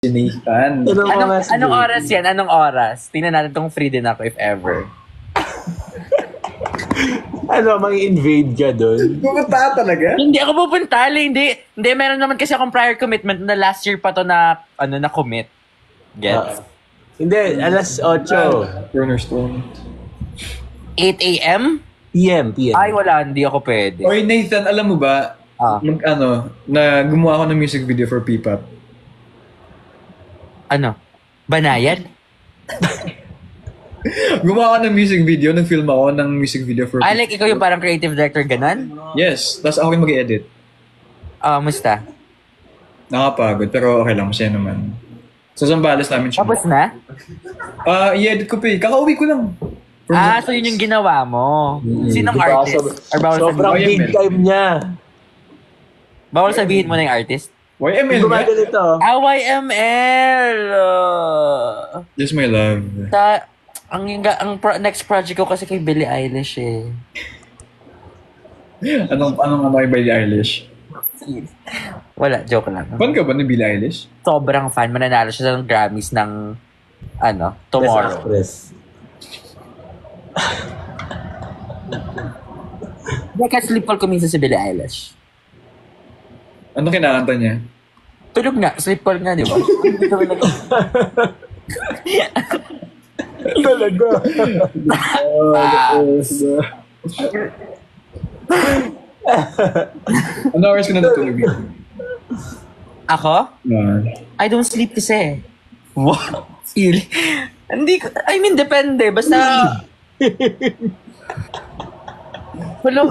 imagination. Anong oras yan? Anong oras? Tingnan natin tong free din ako if ever. Mang-invade ka doon? Pupunta talaga? Hindi ako pupunta. Hindi, meron naman kasi akong prior commitment na last year pa to na, na commit. Gets? Hindi, alas 8. Cornerstone. 8 a.m.? PM. Ay, wala. Hindi ako pwede. Oy, Nathan, alam mo ba, na gumawa ako ng music video for P-pop. Banayad? Gumawa ako ng music video, nag-film ako ng music video for Like ikaw yung parang creative director, ganon? Yes, tapos ako yung mag-edit. Musta? Nakapagod, pero okay lang, masaya naman. Sa Zambales namin siya. Tapos na? I-edit ko pa eh. Kakauwi ko lang. So yun yung ginawa mo. Sinong artist? Or bawal sobrang sabihin? big time niya. Bawal sabihin mo na yung artist? YML nga? Gumagalito. YML! Yes, my love. Next project ko kasi kay Billie Eilish eh. Anong kay Billie Eilish? Wala, joke lang. Fan ka ba ni Billie Eilish? Sobrang fan. Mananalo siya ng Grammys ng tomorrow. Sleep call ko minsan si Billie Eilish. Ano kinakanta niya? Tulog nga. Sleep call nga, di ba? Talaga. Ano hours ka na natulog? Ako? I don't sleep kasi. What? Hindi ko, depende. Basta... Hello?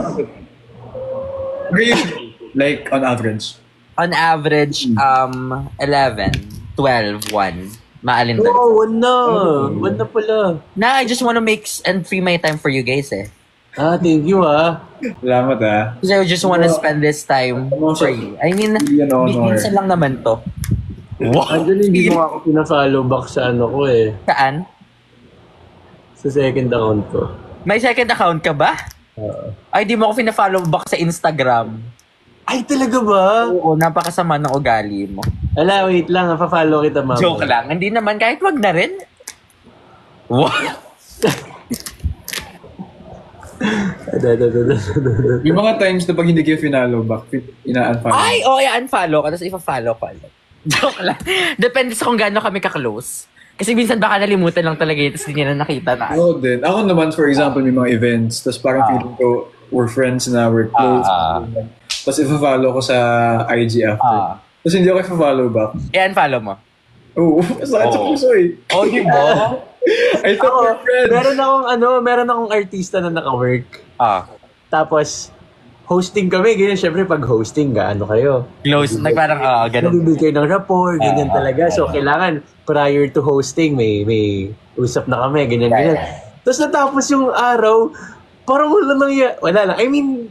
Like, on average? On average, 11, 12, 1. Maalin doon. Oh, 1 na pala. I just wanna make and free my time for you guys eh. Thank you Salamat Because I just wanna spend this time for you. Minsan lang naman to. Andun hindi mo ako pina-follow back sa ko eh. Saan? Sa second account ko. May second account ka ba? Ay, di mo ako pina-follow back sa Instagram. Ay, talaga ba? Oo, napakasama ng ugali mo. Ala, wait lang. Napa-follow kita, mama. Joke lang. Hindi naman. Kahit wag na rin. What? May mga times na pag hindi kayo finalo back, ina-unfollow. Ay, i-unfollow ka. Tapos ipa-follow ko. Joke lang. Depende sa kung gaano kami ka-close. Kasi minsan baka nalimutan lang talaga yun, tapos hindi niya na nakita na. Oo din. Ako naman, for example, may mga events, tapos parang feeling ko, we're friends na, we're close. Tapos ipa-follow ko sa IG after. Tapos hindi ako ipa-follow back. I-unfollow mo? Oo. Sakit sa puso eh. Di ba? I thought we're friends. Meron akong artista na naka-work. Tapos, hosting kami, ganyan. Siyempre, pag hosting, kayo? Close, parang, ganun. Nabibig kayo ng rapport, ganyan talaga. So, kailangan, prior to hosting, may usap na kami, ganyan. Tapos natapos yung araw, parang wala lang. I mean,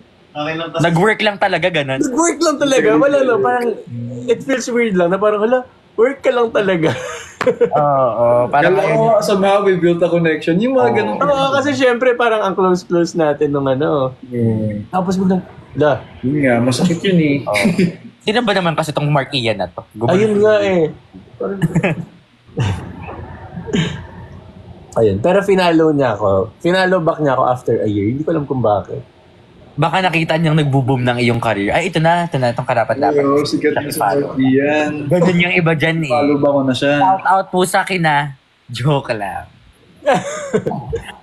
nag-work lang talaga, ganun. Nag-work lang talaga, wala lang. Parang, it feels weird lang, na parang, work ka lang talaga. Parang somehow we built a connection. Yung mga ganun. Kasi syempre parang ang close natin nung Tapos biglang, yun nga, masakit yun eh. Sino ba naman kasi tong Mark Ian na to? Ayun nga eh. Ayun, pero finalo back niya ako after a year. Hindi ko alam kung bakit. Baka nakita niyang nagbo-boom ng iyong career. Ay, ito na itong karapat-dapat. Oo, sikat na sa Markian. Ganun yung iba dyan eh. Follow ba ko na siya? Shout out po sa kina. Joke lang.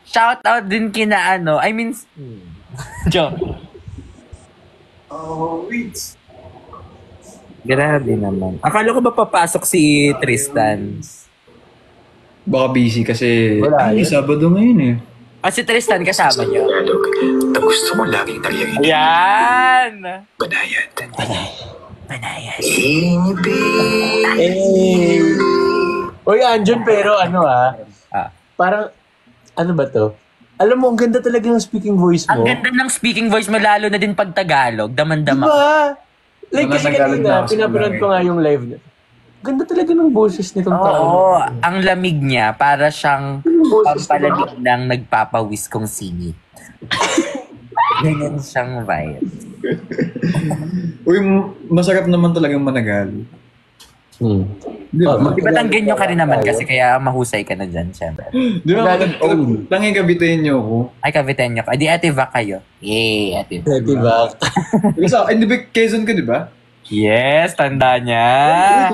Shout out din kina joke. Wait. Grabe naman. Akala ko ba papasok si Tristan? Baka busy kasi Sabado ngayon eh. Si Tristan kasama niyo. Na gusto mo laging naririnig. Yan! Banayad. Uy, Anjon, pero parang, ba to? Alam mo, ang ganda talaga ng speaking voice mo. Ang ganda ng speaking voice mo, lalo na din pag Tagalog. Daman-dama. Diba? Like, kasi kanina, pinapanood ko nga yung live na. Ganda talaga ng boses nitong tao. Oo, ang lamig niya, para siyang pampalamig ng nagpapawis kong singit. Ganyan siyang vibe. Uy, masarap naman talagang managal. Di ba tanggenyo ka rin naman kasi kaya mahusay ka na dyan, syempre. Di ba, tanging kabitayin niyo ako. Ay, Caviteño ka. Di Ativac kayo. Yay, Ativac. Diba? Kasi, hindi ba, Quezon ka, di ba? Yes, tanda niya.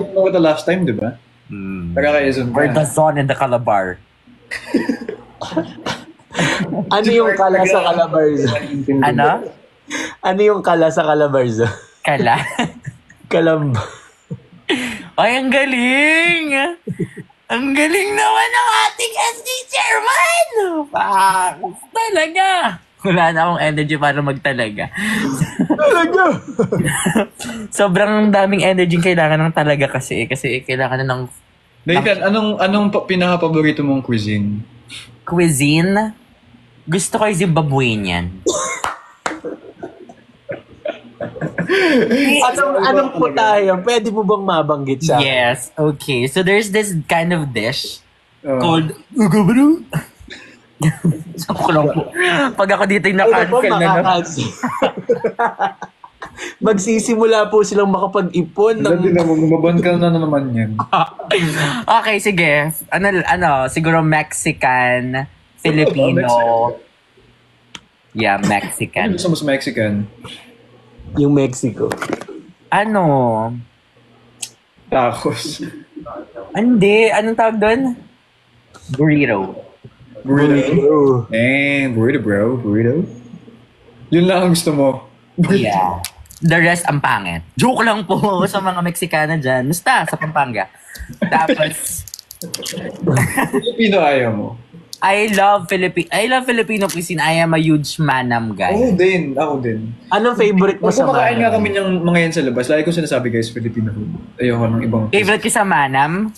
Ako ito last time, di ba? Taga Quezon ka. Or the Zon and the Calabar. Ano yung kala sa Calabarza? Ano? Ano yung kala sa Calabarza? Kala. Kalamba. Ay, ang galing! Ang galing naman ng ating SD chairman! Talaga! Wala na akong energy para magtalaga. Talaga! Sobrang daming energy kailangan ng talaga kasi kailangan na ng Nathan, anong pinaka-paborito mong cuisine? cuisine. Gusto ko yung Zimbabwean. Anong putahe? Pwede mo bang mabanggit sa akin? Yes, okay. So there's this kind of dish Oh. called Ugabru. Joke lang po. Pag ako dito yung na-cancel na, no? Magsisimula po silang makapag-ipon ng... Hindi naman, gumaban ka na naman yan. Okay, sige. Ano, siguro Mexican, Filipino. Yeah, Ano Mexican. gusto mo sa Mexican? Yung Mexico. Ano? Tacos. Hindi. Anong tawag doon? Burrito. Burrito. Burrito bro. Burrito. Yun lang ang gusto mo. Yeah. The rest, ang pangit. Joke lang po sa mga Mexicana dyan. Basta, sa Pampanga. Tapos, Filipino ayaw mo. I love Filipino cuisine. I am a huge manam guy. Ako din. Anong favorite mo sa Kumakain nga Manam? kami ng mga yan sa labas. Lagi ko sinasabi guys, Filipino food. Ayoko ng ibang Favorite ko sa manam,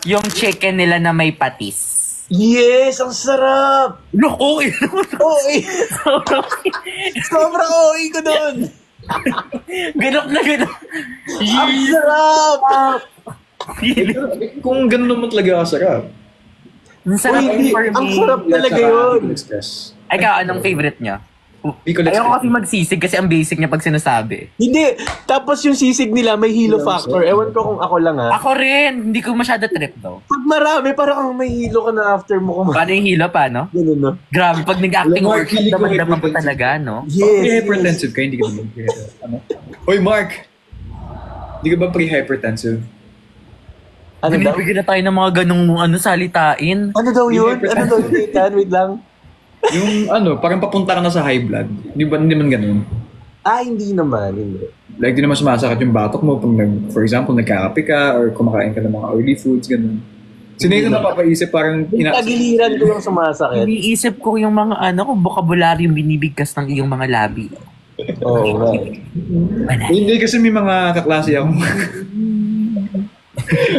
yung chicken nila na may patis. Yes! Ang sarap! Look, okay. OA! Sobrang OA ko doon! Ganok na ganok. Ang sarap! Kung ganun naman talaga kasarap. Ang sarap Uy, for ang me. sarap talaga yun! Ikaw, anong favorite niya? Bicol Ayaw ko Express. kasi magsisig kasi ang basic niya pag sinasabi. Hindi! Tapos yung sisig nila may hilo factor. Ewan ko kung ako lang ha. Ako rin, hindi ko masyado trip to. Pag marami, parang may hilo ka na after mo kumain. Paano yung hilo pa, no? Ganun, no? Grabe, pag nag-acting Alam mo, workshop, feeling ko daman-daman po hypertensive. talaga, no? Yes! Pre-hypertensive ka, hindi ka naman. Ano? Oy, Mark! Hindi ka ba pre-hypertensive? Ano daw? Binibigyan na tayo ng mga ganong salitain. Ano daw yun? Ano daw yun, Ethan? Wait lang. Yung parang papunta ka na sa high blood. Hindi man ganun. Ah, hindi naman. Hindi. Like, di naman sumasakit yung batok mo pag, for example, nagkakape ka or kumakain ka ng mga oily foods, ganun. Sino yung napapaisip parang... Yung tagiliran ko yung sumasakit. Iniisip ko yung mga vocabulary yung binibigkas ng iyong mga labi. Oo nga. Hindi kasi may mga kaklase ako.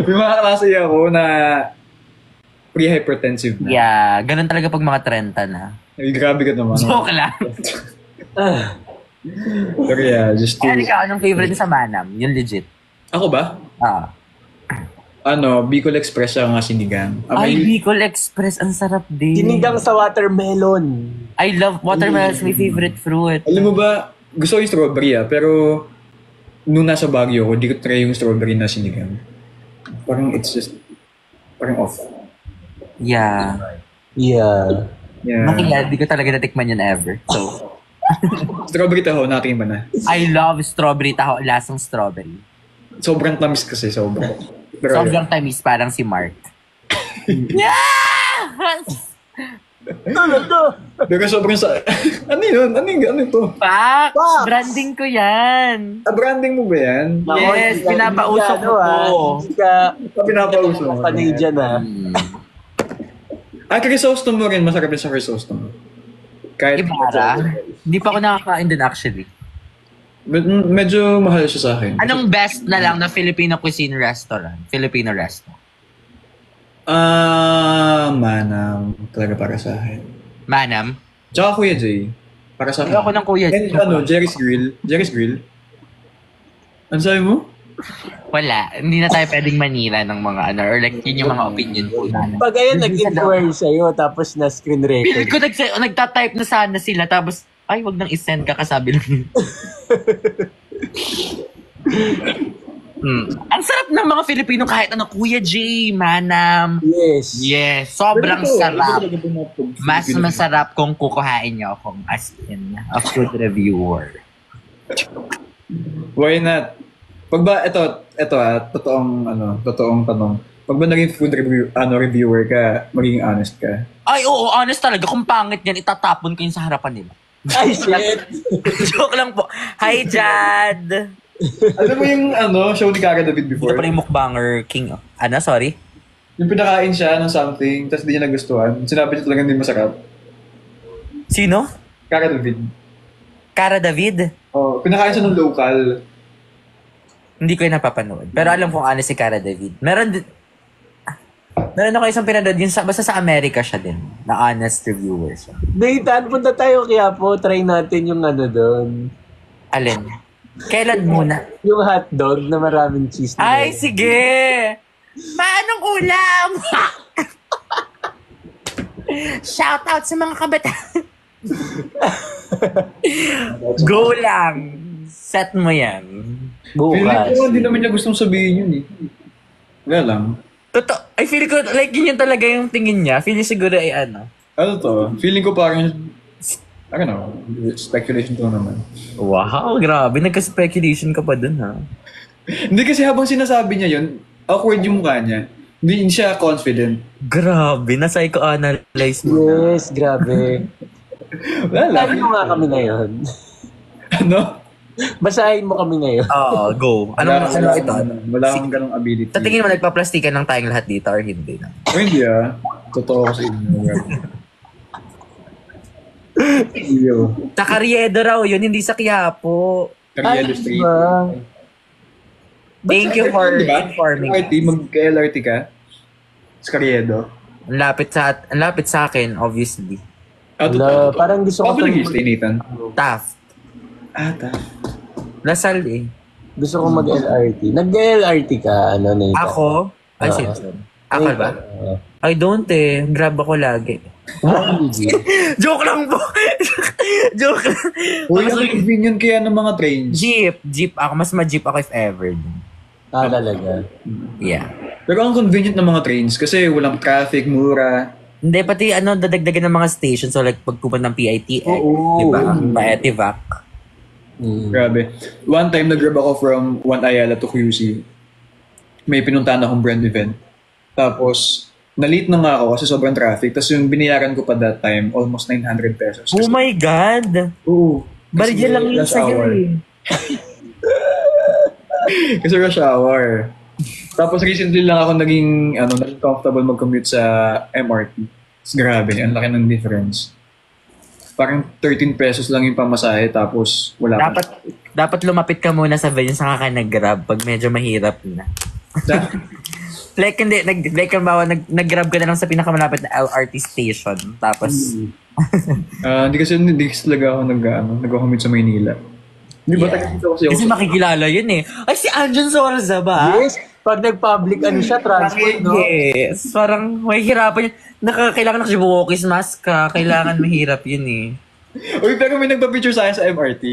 May mga kaklase ako na pre-hypertensive na. Yeah, ganun talaga pag mga 30 na. Ay, grabe ka naman. Joke lang. Pero yeah, just to... Kaya ikaw, anong favorite sa Manam? Yung legit. Ako ba? Ah. Bicol Express ang sinigang. Ay, Bicol Express, ang sarap din. Sinigang sa watermelon. I love watermelon, my favorite fruit. Alam mo ba, gusto ko yung strawberry pero nung nasa Baguio ko, di ko try yung strawberry na sinigang. Parang it's just, parang off. Yeah. Yeah. Yeah. Makila, di ko talaga natikman yun ever. So, Strawberry taho, natin ba na? I love strawberry taho, lasang strawberry. Sobrang tamis kasi, sobrang. Pero, Sobrang tamis, parang si Mark. Yeah! pero sobrang sa... ano yun? Ano ito? Pax! Pax! Branding ko yan. Branding mo ba yan? Yes, pinapausok ko po. Hindi ka Pinapauso mo. panay dyan ha. Crisostom mo rin. Masarap din sa Crisostom. Kahit Ibarra? Hindi pa ako nakakain din actually. medyo mahal siya sa akin. Anong best na lang na Filipino cuisine restaurant? Filipino restaurant? Manam. Talaga para sa akin. Manam? Tsaka Kuya Jay. Para sa akin. Ayoko ng Kuya Jay. And Jerry's Grill. Jerry's Grill. Ano sabi mo? Wala. Hindi na tayo pwedeng manila ng mga or like yun yung mga opinion ko. Pag ayan nag-inquire sa'yo tapos na screen Pilit record. ko nagtatype na sana sila tapos ay wag nang isend ka kasabi lang. Ang sarap ng mga Filipino kahit ano, Kuya J, Manam. Yes. Yes, sobrang sarap. Mas Filipino. masarap kung kukuhain niyo akong as in a food reviewer. Why not? Pag ba, totoong tanong. Pag ba naging food reviewer ka, magiging honest ka? Ay, oo, honest talaga. Kung pangit yan, itatapon ko yun sa harapan nila. Ay, shit. Joke lang po. Hi, Jad! Alam mo yung show ni Cara David Ito before? pala yung mukbanger king. Ano, sorry? Yung pinakain siya ng something, tapos di niya nagustuhan. Sinabi niya talaga hindi masarap. Sino? Cara David. Cara David? Oh, pinakain siya ng local. Hindi ko yung napapanood. Pero alam kong ano si Cara David. Meron ako isang pinanood. Basta sa Amerika siya din. Na honest reviewer siya. Nathan, punta tayo kaya po. Try natin yung doon. Alin? Kailan muna? Yung hotdog na maraming cheese. Ay, sige! Manong ulam! Shout out sa mga kabataan. Go lang. Set mo yan. Feeling Bukas. ko hindi naman niya gustong sabihin yun eh. Wala lang. I feel ko, like, yun talaga yung tingin niya. Feeling siguro ay ano. Ano to? Feeling ko parang, I don't know, speculation to naman. Wow, grabe. Nagka-speculation ka pa dun, ha? Hindi kasi habang sinasabi niya yun, awkward yung mukha niya. Hindi siya confident. Grabe, na-psychoanalyze mo na. Yes, grabe. Wala lang. Sabi mo nga kami ngayon. Ano? Basahin mo kami ngayon. Oo, go. Ano ito? Wala akong ganong ability. Sa tingin mo, nagpa-plastikan lang tayong lahat dito or hindi na? O hindi Totoo ko sa inyo. Iyo. Sa Carriedo raw yun, hindi sa Quiapo. Carriedo Street. Diba? Thank you for Diba? informing. LRT, mag-LRT ka? Sa Carriedo. Ang lapit sa akin, obviously. Wala, parang gusto ko Paano nag-stay, Nathan? Taft. Ta. Lasal eh. Gusto ko mag-LRT. Nag-LRT ka, Nathan? Ako? Ay, Simpson. Ako ba? I don't eh. Grab ako lagi. Joke lang po. Joke lang. Uy, ang convenient kaya ng mga trains. Jeep. Ako, mas ma-jeep ako if ever. Talaga. Yeah. Pero ang convenient ng mga trains kasi walang traffic, mura. Hindi, pati dadagdagan ng mga station. So like, pagpupunta ng PITX. Oo. Diba? Pa-Etivac. Grabe. One time, nag-grab ako from One Ayala to QC. May pinuntahan akong brand event. Tapos, na-late na nga ako kasi sobrang traffic. Tapos yung binayaran ko pa that time, almost 900 pesos. Oh my God! Oo. Barya lang yun rush sa'yo hour. eh. Kasi rush hour. Tapos recently lang ako naging comfortable mag-commute sa MRT. Tapos grabe, ang laki ng difference. Parang 13 pesos lang yung pamasahe tapos wala pa. Dapat lumapit ka muna sa venue saka ka nag-grab pag medyo mahirap na. Like, hindi, nag-grab ka na lang sa pinakamalapit na LRT station. Tapos, Hindi kasi talaga ako nag-commute sa Maynila. Di ba taga dito kasi ako kasi makikilala yun eh. Ay, si Anjan Sorza ba? Yes, pag nag-public siya, transport, no? Yes. Parang mahihirapan yun. Kailangan nakasibukis mask ka. Kailangan mahirap yun eh. Uy, pero may nagpa-picture sa akin sa MRT.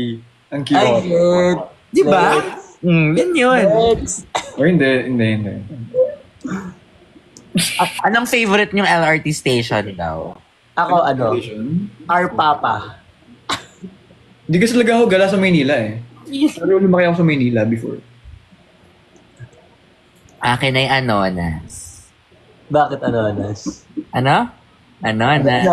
Ang Ay, cute. shit. Di ba? Yun yun. Next. O hindi. Anong favorite niyong LRT station daw? Ako, Our Papa. Hindi kasi talaga ako gala sa Maynila eh. Pero lumaki ako sa Maynila before. Akin ay Anonas. Bakit Anonas? Ano? Anonas.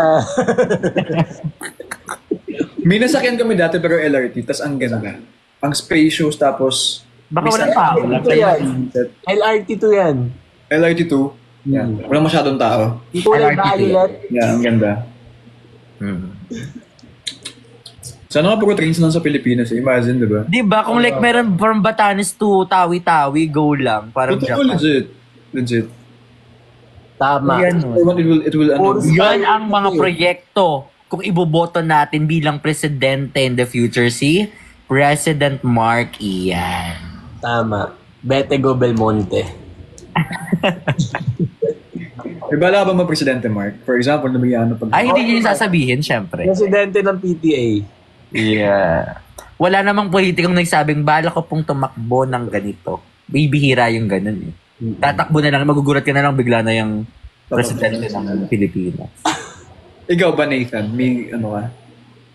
May nasakyan kami dati pero LRT, tas ang ganda. Ang spacious, tapos... Baka walang tao. Ito yan. LRT2 yan. LRT2. Yeah. Walang masyadong tao. Kulay violet. Yeah, ang ganda. Sana nga puro trains lang sa Pilipinas eh. Imagine, di ba? Di ba? Kung like meron from Batanes to Tawi-Tawi, go lang. Parang Totoo, Japan. legit. Tama. Yan, It will yan ang mga proyekto kung iboboto natin bilang presidente in the future, si President Mark Ian. Tama. Betego Belmonte. May bala ba presidente Mark? For example, nabigyan pag... Ay, hindi niyo yung sasabihin, syempre. Presidente ng PTA. Yeah. Wala namang politikong nagsabing, bala ko pong tumakbo ng ganito. bibihira yung ganun eh. Tatakbo na lang, magugulat ka na lang bigla na yung presidente ng Pilipinas. Ikaw ba, Nathan? May ano ka?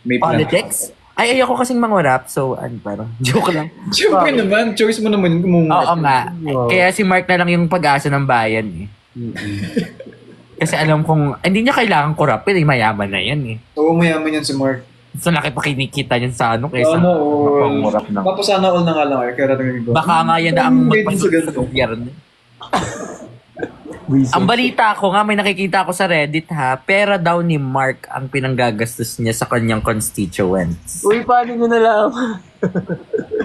May plan? Politics? Ay, ayoko kasing mangurap, so parang joke lang. Siyempre naman, choice mo naman kung Oo nga. Kaya si Mark na lang yung pag-asa ng bayan eh. Kasi alam kong, hindi niya kailangan kurapin, mayaman na yan eh. Oo, mayaman yan si Mark. So laki pa kinikita niyan sa ano kaysa mapangurap na. Tapos sana all na nga lang kaya natin ko. Baka nga yan na ang magpasok sa gobyerno. Ang balita ko nga, may nakikita ako sa Reddit ha, pera daw ni Mark ang pinanggagastos niya sa kanyang constituents. Uy, paano nyo nalaman?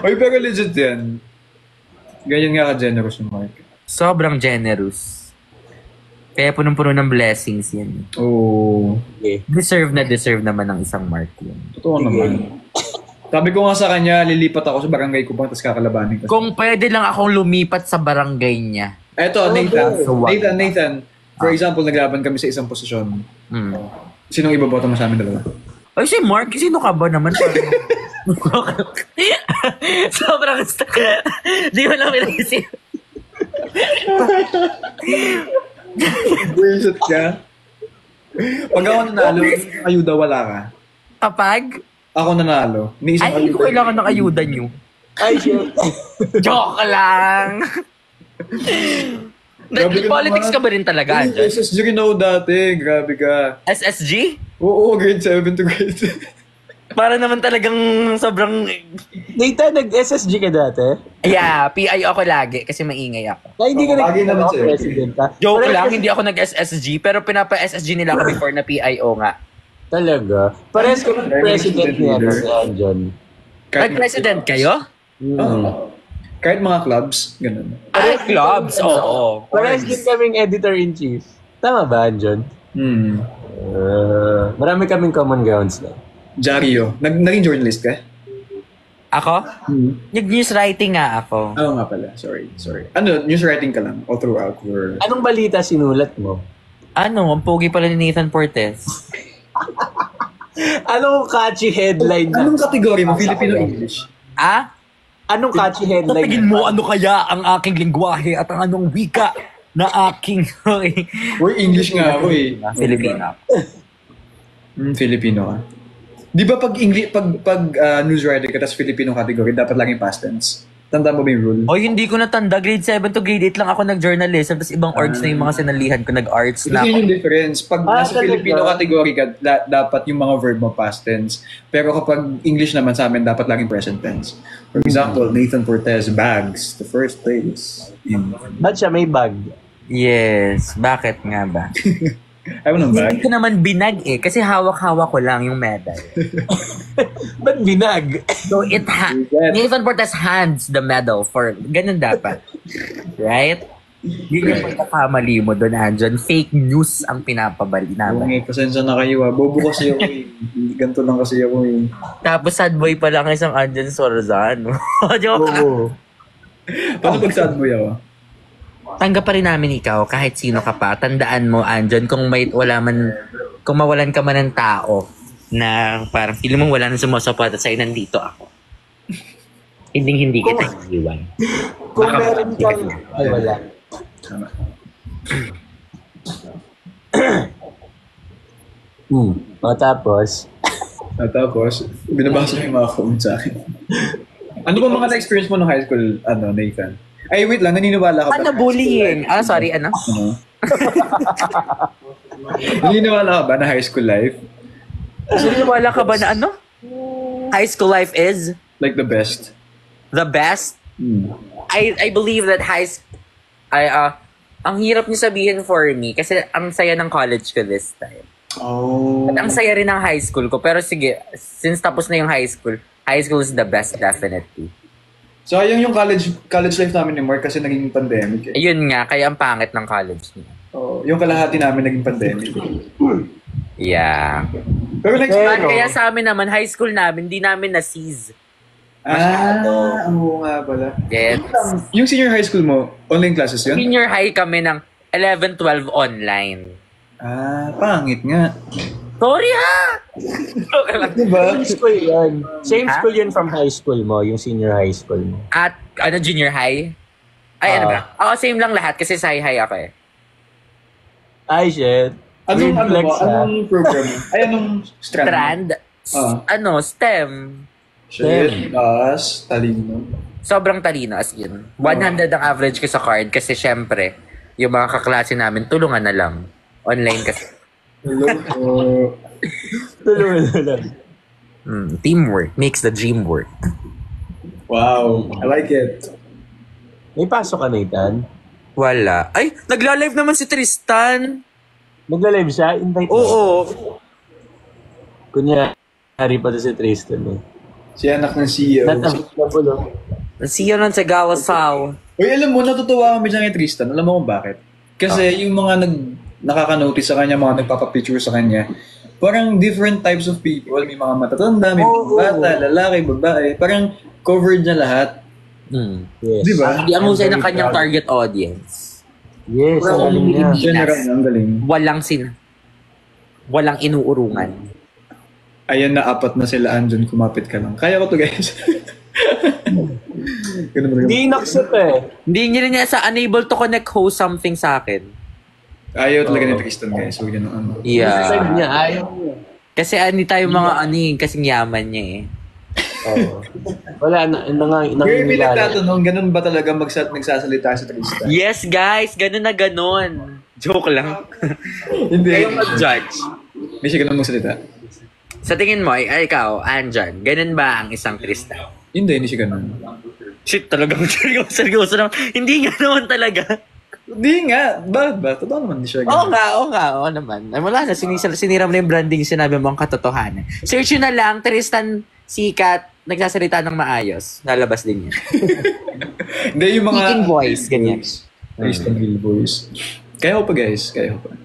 Uy, pero legit yan. Ganyan nga ka-generous yung Mark. Sobrang generous. Kaya punong-puno ng blessings yan. Oo. Okay. Deserve naman ng isang Mark yun. Totoo naman. Sabi ko nga sa kanya, lilipat ako sa barangay ko tapos kakalabanin ko. Kung pwede lang akong lumipat sa barangay niya. Eto, Nathan. So what? Nathan. For example, naglaban kami sa isang posisyon. Sinong iboboto mo sa amin dalawa? Ay, si Mark, sino ka ba naman? Sobrang di mo lang inaisip. Bullshit ka. Pag ako nanalo, ayuda wala ka. Kapag? Ako nanalo. Ni isang Ay, hindi ko kailangan ng ayuda niyo. Ay, shit. Joke lang! Politics ka ba rin talaga? SSG rin ako dati. Grabe ka. SSG? Oo, grade 7 to grade 10. Para naman talagang sobrang... Nathan, nag-SSG ka dati? Yeah, PI ako lagi kasi maingay ako. Na hindi ka Lagi naman sa'yo. president ka? Joke Parang lang, hindi ako nag-SSG pero pinapa-SSG nila ako before na PIO nga. Talaga? Parehas ka ng president niya, John. Nag-president kayo? Kahit mga clubs, ganun. Ay, clubs, oo. Parehas din kaming editor-in-chief. Tama ba, John? Marami kaming common grounds na. Jario. Naging journalist ka? Ako? Nag-news writing nga ako. Oo nga pala. Sorry. Ano, news writing ka lang all throughout your... Anong balita sinulat mo? Ano, ang pogi pala ni Nathan Portes. Anong catchy headline na? Anong kategory mo? Filipino-English? Ah? Anong catchy headline? Tatigin mo ano kaya ang aking lingwahe at ang anong wika na aking... Uy, English nga ako eh. Filipino. Filipino ka. Di ba pag news writer ka tapos Filipino category, dapat laging past tense? Tanda mo ba yung rule? O hindi ko natanda. Grade 7 to grade 8 lang ako nag-journalism tapos ibang orgs na yung mga sinalihan ko. Nag-arts na Kasi ako. yun yung difference. Pag nasa talaga? Filipino category ka, dapat yung mga verb mo past tense. Pero kapag English naman sa amin, dapat laging present tense. For example, Nathan Portes bags the first place in... Ba't siya may bag? Yes. Bakit nga ba? Ayaw ng bag? Hindi ko naman binag eh. Kasi hawak-hawak ko lang yung medal. Ba't binag? So Nathan Portes hands the medal for... Ganun dapat. Right? Yun yung pagkakamali mo doon, Anjon. Fake news ang pinapabali namin. Okay, pasensya na kayo Bobo kasi ako eh. Ganito lang kasi ako eh. Tapos sad boy pa lang isang Anjon Sorzano. Joke lang. Oo. Paano pag sad boy ako? Tanggap pa rin namin ikaw kahit sino ka pa. Tandaan mo, Anjon, kung mawalan ka man ng tao na parang feeling mo wala nang sumusuporta sa'yo, nandito ako. Hindi kita iiwan. Kung Baka meron kang... Ay, wala. O tapos? Tapos, binabasa ko yung mga comments sa akin. Ano ba mga na-experience mo nung high school, Nathan? Ay, wait lang, naniniwala ka ba? Ano bullying? Sorry, ano? Naniniwala ka ba na high school life? Naniniwala ka ba na ano? High school life is Like the best? the best? I believe that ang hirap niyo sabihin for me kasi ang saya ng college ko this time. Oh. At ang saya rin ng high school ko. Pero sige, since tapos na yung high school is the best definitely. So, ayun yung college life namin ni Mark kasi naging pandemic eh. Ayun nga, kaya ang pangit ng college niya. Oh, yung kalahati namin naging pandemic. Yeah. Pero next Kaya sa amin naman, high school namin, di namin na-seize. oo nga pala. Yes. Yung senior high school mo, online classes yun? Senior high kami ng 11-12 online. Pangit nga. Sorry ha! Okay lang. Diba? Same school yun. Same Ha? school yun from high school mo, yung senior high school mo. At junior high? Ay, ano ba? Oo, same lang lahat kasi hi ako eh. Ay, shit. Anong, Weird flex, ha? anong program? Ay, anong strand? Strand, STEM. Shit, talino. Sobrang talino as in. 100 ang average ko sa card kasi syempre, yung mga kaklase namin, tulungan na lang. Online kasi. Hello po. Tulungan na lang. Teamwork makes the dream work. Wow, I like it. May pasok ka, Nathan? Wala. Ay, nagla-live naman si Tristan. Nagla-live siya? Invite mo. Oo. Kunyari pa to si Tristan eh. Si anak ng CEO. Not available, oh. Siya nun sa Gawasaw. Uy, alam mo, natutuwa kami dyan kay Tristan. Alam mo kung bakit? Kasi yung mga nakaka-notice sa kanya, mga nagpapapicture sa kanya, parang different types of people. May mga matatanda, may mga bata, lalaki, babae. Parang covered niya lahat. Yes. Di ba? Hindi ang husay ng kanyang target audience. Yes, ang galing niya. General, ang galing. Walang inuurungan. Ayan na, 4 na sila andun, kumapit ka lang. Kaya ko to, guys. Ganun ba? Hindi inaccept eh. Hindi niya sa unable to connect host something sa akin. Ayaw talaga ni Tristan, guys. Huwag yan ang ano. Yeah. Sabi niya, ayaw niya. Kasi hindi tayo mga kasing yaman niya eh. Oo. Wala, Girl, may nagtatanong, ganun ba talaga nagsasalita si Tristan? Yes guys, ganun na ganun. Joke lang. Hindi. Kayo mag-judge. Hindi siya ganun magsalita. Sa tingin mo, ay ikaw, Anjan, ganun ba ang isang Tristan? Hindi siya ganun. Shit, talagang seryoso naman. Hindi nga naman talaga. Hindi nga. Bakit ba? Totoo naman hindi siya Oo ganun. nga, oo naman. Ay, wala na, sinira mo na yung branding, sinabi mo ang katotohanan. Search yun na lang, Tristan Sikat, nagsasalita ng maayos. Lalabas din yan. Hindi yung mga... Speaking voice, ganyan. Tristan real voice. Kaya ko pa, guys. Kaya ko pa.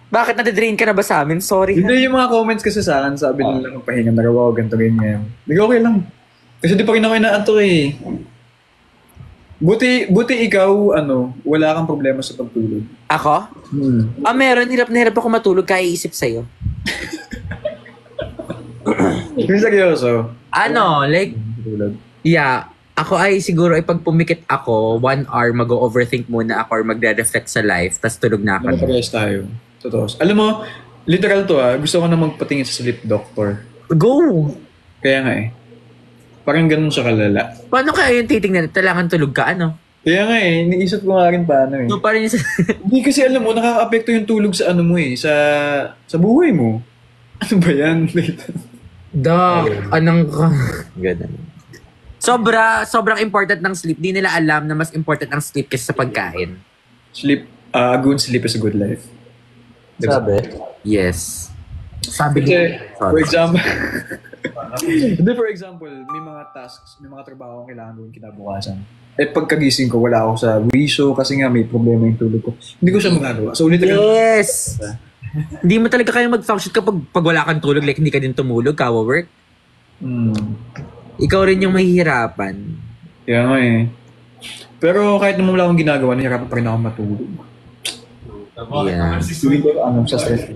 Bakit nade-drain ka na ba sa amin? Sorry. Hindi yung mga comments kasi sa akin, sabi nila magpahinga na raw, ganito, ganyan. Hindi okay lang. Kasi di pa rin ako inaantok eh. Buti ikaw, wala kang problema sa pagtulog. Ako? Meron. Hirap na hirap ako matulog kaya iisip sa'yo. Yung seryoso. Like, yeah. Ako ay siguro ay pag pumikit ako, 1 hour mag-overthink muna ako or magre-reflect sa life, tas tulog na ako. Nakaparehas tayo. Totoo. Alam mo, literal to gusto ko na magpatingin sa sleep doctor. Go! Kaya nga eh. Parang ganun siya kalala. Paano kaya yung titingnan? Kailangan tulog ka, Kaya nga eh, iniisip ko nga rin paano eh. So, parang yung Hindi kasi alam mo, nakaka-apekto yung tulog sa sa buhay mo. Ano ba yan? anong ganun. Sobrang important ng sleep. Di nila alam na mas important ang sleep kaysa sa pagkain. Sleep, a good sleep is a good life. Sabi? Yes. Sabi Kasi, Sorry. for example, may mga tasks, may mga trabaho akong kailangan gawin kinabukasan. Pagkagising ko, wala ako sa wisyo kasi nga may problema yung tulog ko. Hindi ko siya magagawa. So, literal. Yes! Hindi mo talaga kaya mag-function kapag wala kang tulog, like hindi ka din tumulog, kawa-work. Ikaw rin yung mahihirapan. Kaya nga eh. Pero kahit naman wala akong ginagawa, nahihirapan pa rin ako matulog. Yeah. Siguro, sa stress.